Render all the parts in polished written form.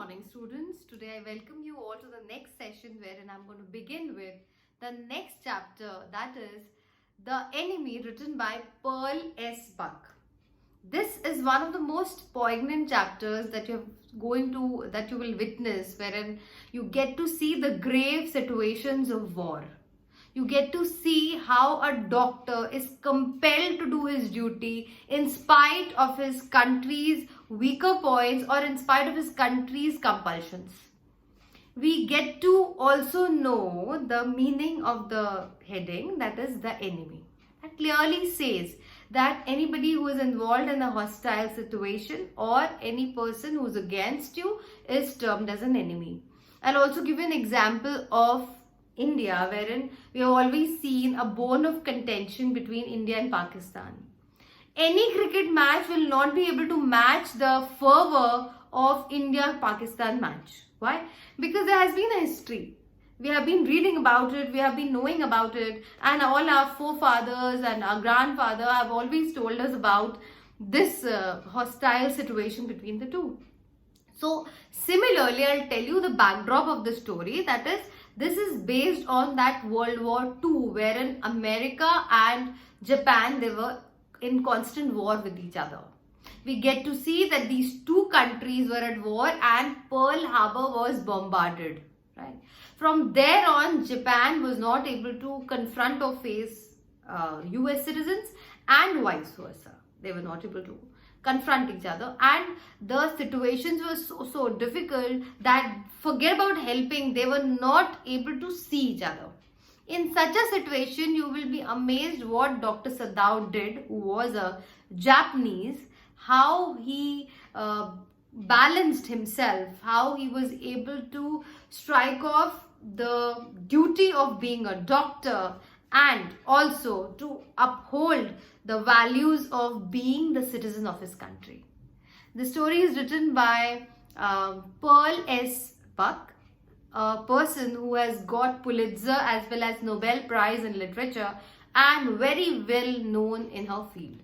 morning, students. Today I welcome you all to the next session wherein I'm going to begin with the next chapter, that is The Enemy, written by Pearl S. Buck. This is one of the most poignant chapters that you will witness, wherein you get to see the grave situations of war. You get to see how a doctor is compelled to do his duty in spite of his country's weaker points or in spite of his country's compulsions. We get to also know the meaning of the heading, that is the enemy. That clearly says that anybody who is involved in a hostile situation or any person who is against you is termed as an enemy. I'll also give you an example of India, wherein we have always seen a bone of contention between India and Pakistan. Any cricket match will not be able to match the fervor of India-Pakistan match. Why? Because there has been a history. We have been reading about it, we have been knowing about it, and all our forefathers and our grandfather have always told us about this hostile situation between the two. So similarly, I'll tell you the backdrop of the story, that is, this is based on that World War II, wherein America and Japan, they were in constant war with each other. We get to see that these two countries were at war and Pearl Harbor was bombarded. Right? From there on, Japan was not able to confront or face US citizens and vice versa. They were not able to confront each other, and the situations were so difficult that forget about helping, they were not able to see each other. In such a situation, you will be amazed what Dr. Sadao did, who was a Japanese, how he balanced himself, how he was able to strike off the duty of being a doctor and also to uphold the values of being the citizen of his country. The story is written by Pearl S. Buck, a person who has got Pulitzer as well as Nobel Prize in Literature and very well known in her field.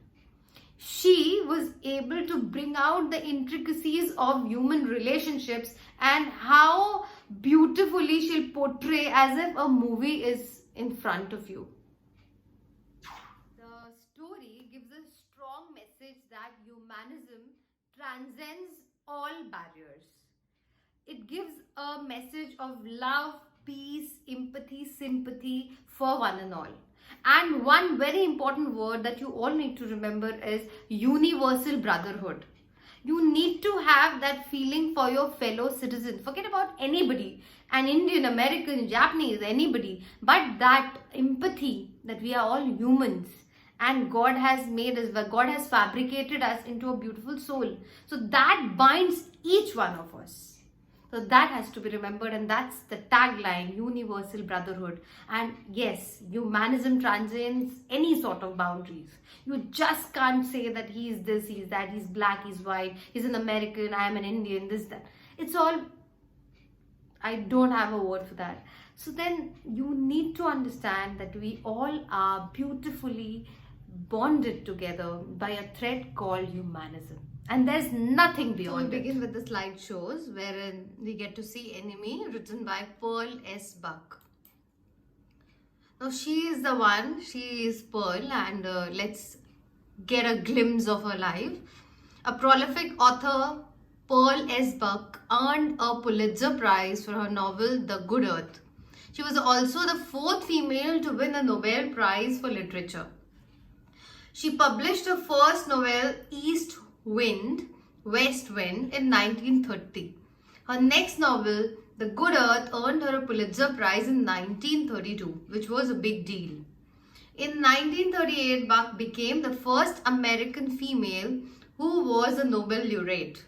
She was able to bring out the intricacies of human relationships and how beautifully she'll portray as if a movie is in front of you. The story gives a strong message that humanism transcends all barriers. It gives a message of love, peace, empathy, sympathy for one and all. And one very important word that you all need to remember is universal brotherhood. You need to have that feeling for your fellow citizens. Forget about anybody, an Indian, American, Japanese, anybody. But that empathy that we are all humans and God has made us, God has fabricated us into a beautiful soul. So that binds each one of us. So that has to be remembered, and that's the tagline, universal brotherhood. And yes, humanism transcends any sort of boundaries. You just can't say that he is this, he is that, he's black, he's white, he's an American, I am an Indian, this, that. It's all, I don't have a word for that. So then you need to understand that we all are beautifully bonded together by a thread called humanism. And there's nothing beyond it. So we begin with the slideshows wherein we get to see Enemy, written by Pearl S. Buck. Now she is the one, she is Pearl, and let's get a glimpse of her life. A prolific author, Pearl S. Buck earned a Pulitzer Prize for her novel The Good Earth. She was also the fourth female to win a Nobel Prize for Literature. She published her first novel, East Wind, West Wind, in 1930. Her next novel, The Good Earth, earned her a Pulitzer Prize in 1932, which was a big deal. In 1938, Buck became the first American female who was a Nobel laureate.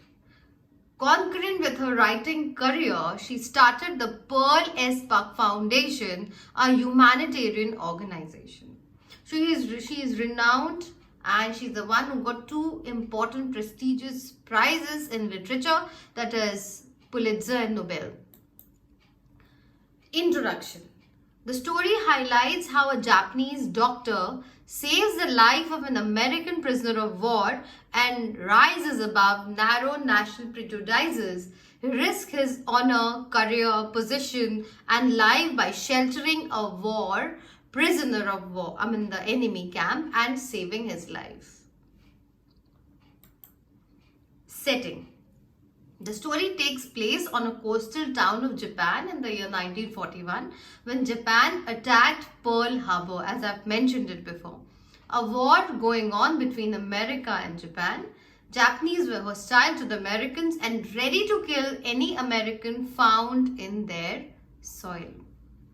Concurrent with her writing career, she started the Pearl S. Buck Foundation, a humanitarian organization. She is renowned, and she's the one who got two important prestigious prizes in literature, that is Pulitzer and Nobel. Introduction. The story highlights how a Japanese doctor saves the life of an American prisoner of war, and rises above narrow national prejudices. He risks his honor, career, position, and life by sheltering a war prisoner of war, the enemy camp, and saving his life. Setting. The story takes place on a coastal town of Japan in the year 1941 when Japan attacked Pearl Harbor, as I've mentioned it before. A war going on between America and Japan. Japanese were hostile to the Americans and ready to kill any American found in their soil.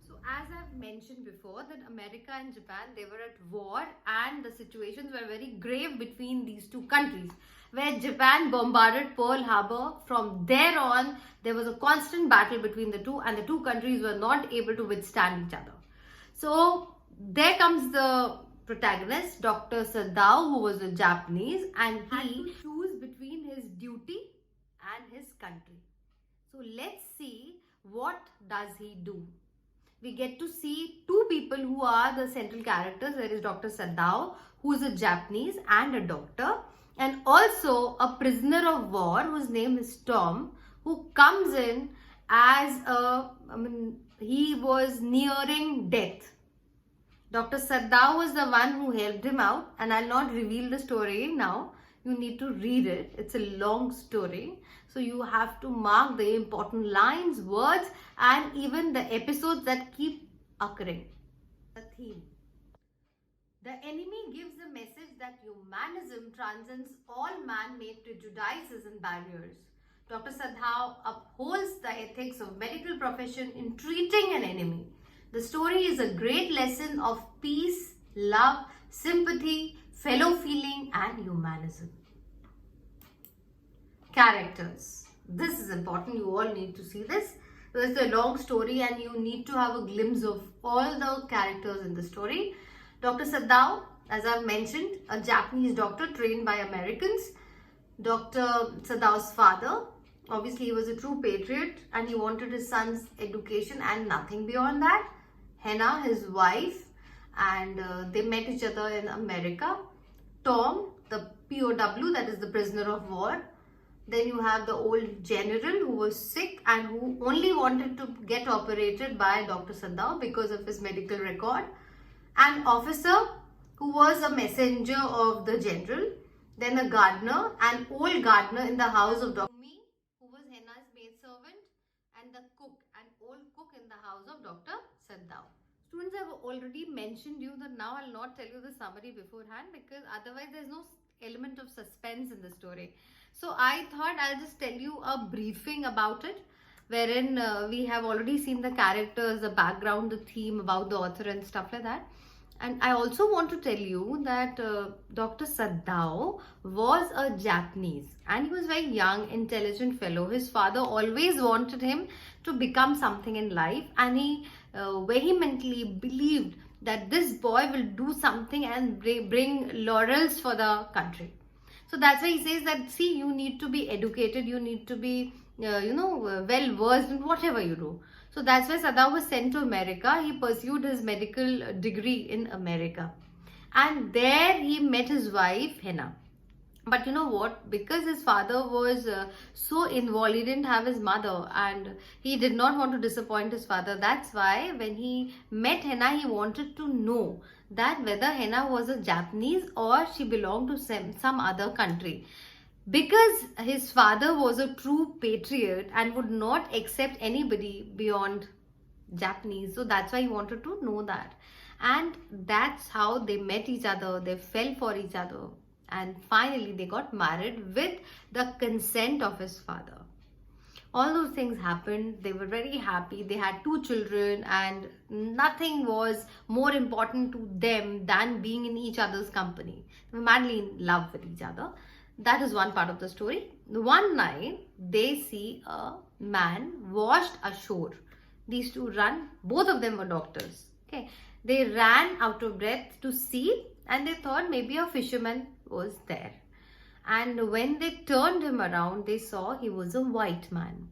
So as I've mentioned before, that America and Japan, they were at war, and the situations were very grave between these two countries. Where Japan bombarded Pearl Harbor, from there on, there was a constant battle between the two, and the two countries were not able to withstand each other. So there comes the protagonist, Dr. Sadao, who was a Japanese, and he had to choose between his duty and his country. So let's see, what does he do? We get to see two people who are the central characters. There is Dr. Sadao, who is a Japanese and a doctor, and also a prisoner of war whose name is Tom, who comes in as he was nearing death. Dr. Sadao was the one who helped him out, and I'll not reveal the story now. You need to read it. It's a long story. So you have to mark the important lines, words, and even the episodes that keep occurring. The theme. The enemy gives a message that humanism transcends all man-made prejudices and barriers. Dr. Sadao upholds the ethics of medical profession in treating an enemy. The story is a great lesson of peace, love, sympathy, fellow feeling, and humanism. Characters. This is important. You all need to see this. It's a long story and you need to have a glimpse of all the characters in the story. Dr. Sadao, as I've mentioned, a Japanese doctor trained by Americans. Dr. Sadao's father, obviously he was a true patriot and he wanted his son's education and nothing beyond that. Hannah, his wife, and they met each other in America. Tom, the POW, that is the prisoner of war. Then you have the old general who was sick and who only wanted to get operated by Dr. Sadao because of his medical record. An officer who was a messenger of the general. Then a gardener, an old gardener in the house of Dr. Me, who was Hannah's maidservant, and the cook, an old cook in the house of Dr. Sadao. Students, I've already mentioned you that now I'll not tell you the summary beforehand because otherwise there's no element of suspense in the story. So I thought I'll just tell you a briefing about it, wherein we have already seen the characters, the background, the theme, about the author and stuff like that. And I also want to tell you that Dr. Sadao was a Japanese and he was a very young, intelligent fellow. His father always wanted him to become something in life, and he vehemently believed that this boy will do something and bring laurels for the country. So that's why he says that, see, you need to be educated, you need to be, well versed in whatever you do. So that's why Sadao was sent to America. He pursued his medical degree in America. And there he met his wife, Hannah. But you know what? Because his father was so involved, he didn't have his mother and he did not want to disappoint his father. That's why when he met Hannah, he wanted to know that whether Hannah was a Japanese or she belonged to some other country. Because his father was a true patriot and would not accept anybody beyond Japanese. So that's why he wanted to know that. And that's how they met each other. They fell for each other. And finally they got married with the consent of his father. All those things happened. They were very happy. They had 2 children and nothing was more important to them than being in each other's company. They were madly in love with each other. That is one part of the story. One night, they see a man washed ashore. These two run. Both of them were doctors. Okay, they ran out of breath to see, and they thought maybe a fisherman was there. And when they turned him around, they saw he was a white man.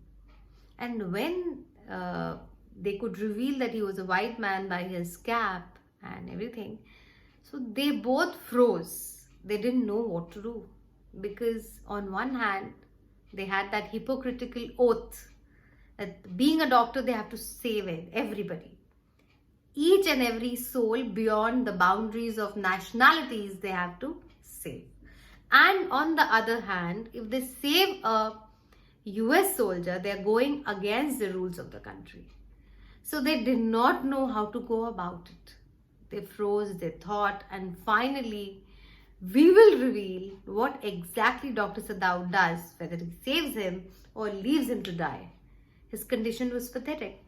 And when they could reveal that he was a white man by his cap and everything, So they both froze. They didn't know what to do because on one hand, they had that hypocritical oath that being a doctor, they have to save everybody. Each and every soul beyond the boundaries of nationalities, they have to save. And on the other hand, if they save a US soldier, they are going against the rules of the country. So they did not know how to go about it. They froze, they thought, and finally, we will reveal what exactly Dr. Sadao does, whether he saves him or leaves him to die. His condition was pathetic.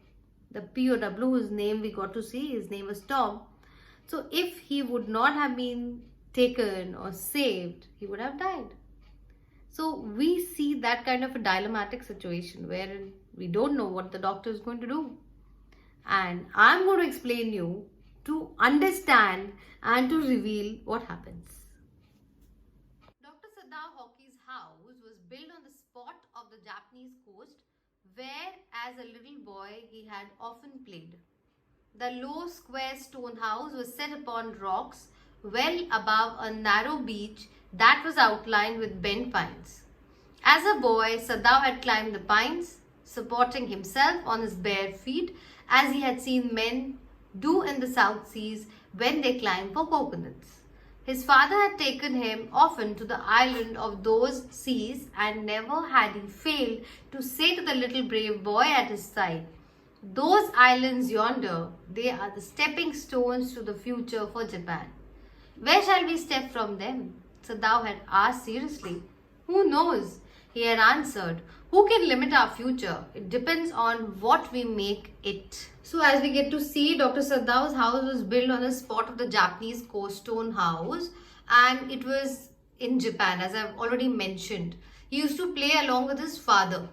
The POW whose name we got to see, his name was Tom. So if he would not have been taken or saved, he would have died. So we see that kind of a dilemmatic situation wherein we don't know what the doctor is going to do. And I'm going to explain you to understand and to reveal what happens. Dr. Sadao Hockey's house was built on the spot of the Japanese coast where as a little boy he had often played. The low square stone house was set upon rocks well above a narrow beach that was outlined with bent pines. As a boy, Sadao had climbed the pines, supporting himself on his bare feet as he had seen men do in the South Seas when they climbed for coconuts. His father had taken him often to the island of those seas, and never had he failed to say to the little brave boy at his side, "Those islands yonder, they are the stepping stones to the future for Japan. Where shall we step from them?" Sadao had asked seriously. "Who knows?" he had answered. "Who can limit our future? It depends on what we make it." So as we get to see, Dr. Sadao's house was built on the spot of the Japanese coast stone house, and it was in Japan, as I've already mentioned. He used to play along with his father,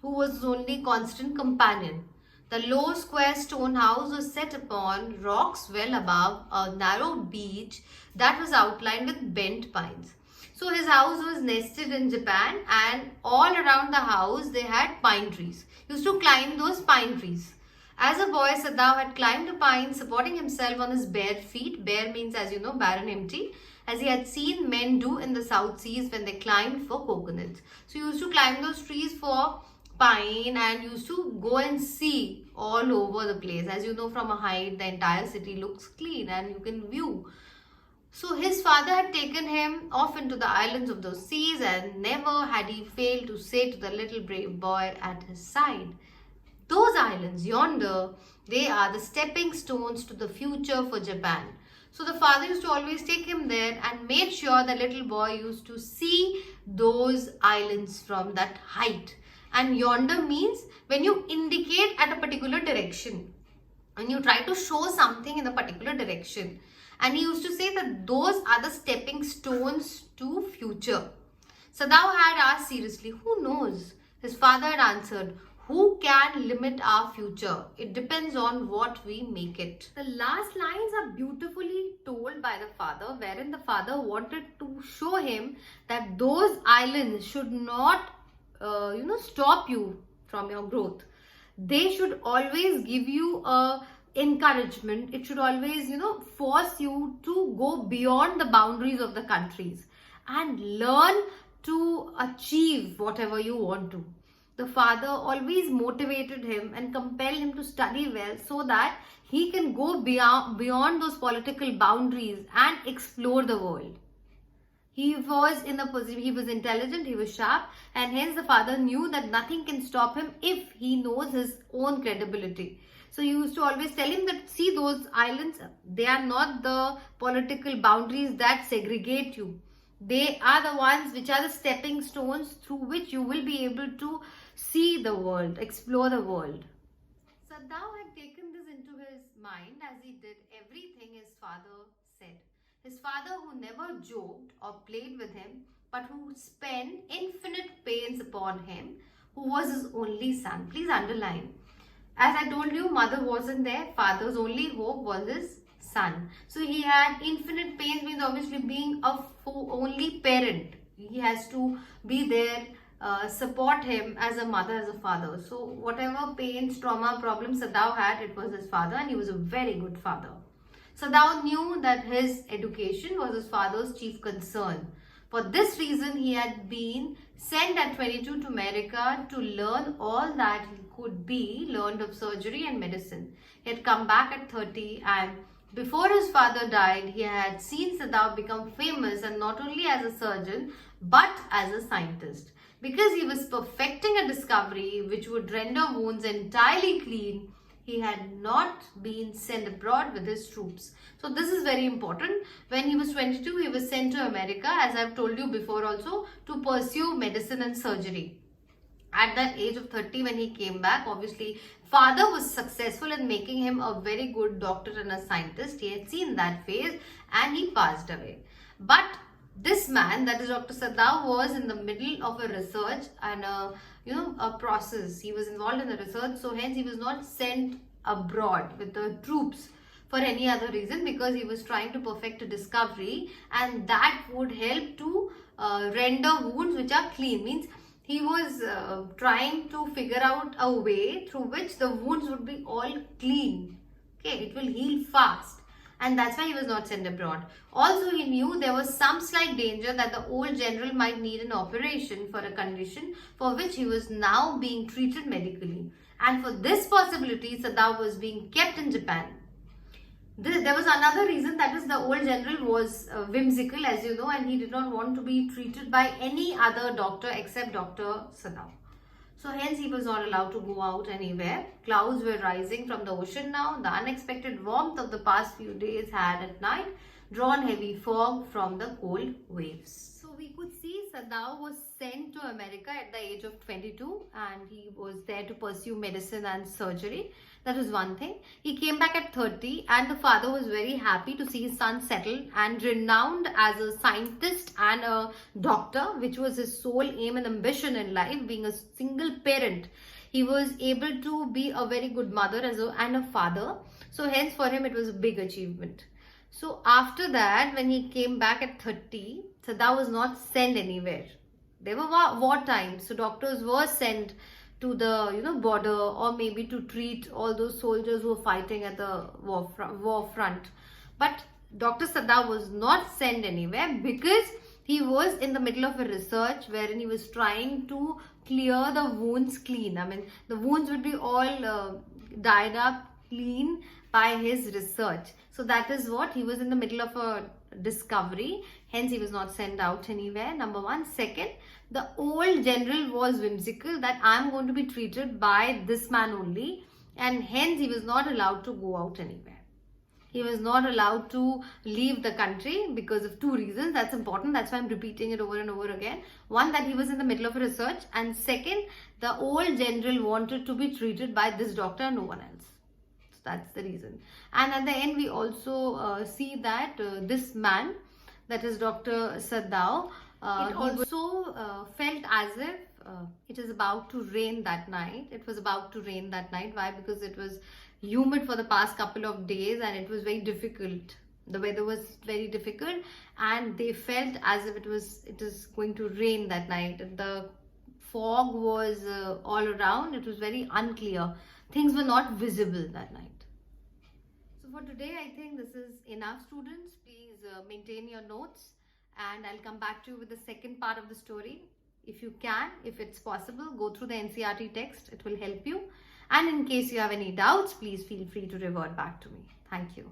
who was his only constant companion. The low square stone house was set upon rocks well above a narrow beach that was outlined with bent pines. So his house was nested in Japan, and all around the house they had pine trees. He used to climb those pine trees. As a boy, Sadao had climbed a pine, supporting himself on his bare feet. Bare means, as you know, barren, empty, as he had seen men do in the South Seas when they climbed for coconuts. So he used to climb those trees for pine and used to go and see all over the place. As you know, from a height, the entire city looks clean and you can view. So his father had taken him often to the islands of those seas, and never had he failed to say to the little brave boy at his side, "Those islands yonder, they are the stepping stones to the future for Japan." So the father used to always take him there and made sure the little boy used to see those islands from that height. And yonder means when you indicate at a particular direction, when you try to show something in a particular direction. And he used to say that those are the stepping stones to future. Sadao had asked seriously, "Who knows?" His father had answered, "Who can limit our future? It depends on what we make it." The last lines are beautifully told by the father, wherein the father wanted to show him that those islands should not, stop you from your growth. They should always give you a encouragement. It should always, force you to go beyond the boundaries of the countries and learn to achieve whatever you want to. The father always motivated him and compelled him to study well so that he can go beyond those political boundaries and explore the world. He was in a position, he was intelligent, he was sharp, and hence the father knew that nothing can stop him if he knows his own credibility. So he used to always tell him that, "See, those islands, they are not the political boundaries that segregate you. They are the ones which are the stepping stones through which you will be able to see the world, explore the world." Sadao had taken this into his mind as he did everything his father said. His father, who never joked or played with him, but who spent infinite pains upon him, who was his only son. Please underline. As I told you, mother wasn't there. Father's only hope was his son. So he had infinite pains, means obviously being a only parent. He has to be there, support him as a mother, as a father. So whatever pains, trauma, problems Sadao had, it was his father, and he was a very good father. Sadao knew that his education was his father's chief concern. For this reason, he had been sent at 22 to America to learn all that he could be learned of surgery and medicine. He had come back at 30, and before his father died, he had seen Sadao become famous, and not only as a surgeon but as a scientist, because he was perfecting a discovery which would render wounds entirely clean. He had not been sent abroad with his troops. So this is very important. When he was 22, he was sent to America, as I've told you before also, to pursue medicine and surgery. At that age of 30, when he came back, obviously father was successful in making him a very good doctor and a scientist. He had seen that phase and he passed away. But this man, that is Dr. Sadao, was in the middle of a research and a process. He was involved in the research, so hence he was not sent abroad with the troops for any other reason, because he was trying to perfect a discovery, and that would help to render wounds which are clean. Means he was trying to figure out a way through which the wounds would be all clean. Okay, it will heal fast. And that's why he was not sent abroad. Also, he knew there was some slight danger that the old general might need an operation for a condition for which he was now being treated medically. And for this possibility, Sadao was being kept in Japan. There was another reason, that is the old general was whimsical, as you know, and he did not want to be treated by any other doctor except Dr. Sadao. So hence he was not allowed to go out anywhere. Clouds were rising from the ocean now. The unexpected warmth of the past few days had at night drawn heavy fog from the cold waves. So we could see Sadao was sent to America at the age of 22, and he was there to pursue medicine and surgery. That was one thing. He came back at 30, and the father was very happy to see his son settled and renowned as a scientist and a doctor, which was his sole aim and ambition in life. Being a single parent, he was able to be a very good mother and a father. So hence for him it was a big achievement. So after that, when he came back at 30, Sadao was not sent anywhere. There were war times, so doctors were sent to the border, or maybe to treat all those soldiers who were fighting at the war front. But Dr. Sadao was not sent anywhere because he was in the middle of a research wherein he was trying to clear the wounds clean. I mean, the wounds would be all dyed up clean by his research. So that is what he was in the middle of a discovery. Hence he was not sent out anywhere, number one. Second, the old general was whimsical that I am going to be treated by this man only, and hence he was not allowed to go out anywhere. He was not allowed to leave the country because of two reasons. That's important. That's why I'm repeating it over and over again. One, that he was in the middle of a research, and second, the old general wanted to be treated by this doctor and no one else. So that's the reason. And at the end, we also see that this man, that is Dr. Sadao, he also felt as if it is about to rain that night. It was about to rain that night. Why? Because it was humid for the past couple of days and it was very difficult. The weather was very difficult, and they felt as if it is going to rain that night. The fog was all around. It was very unclear. Things were not visible that night. So for today, I think this is enough, students. Please maintain your notes, and I'll come back to you with the second part of the story. If you can, if it's possible, go through the NCERT text. It will help you. And in case you have any doubts, please feel free to revert back to me. Thank you.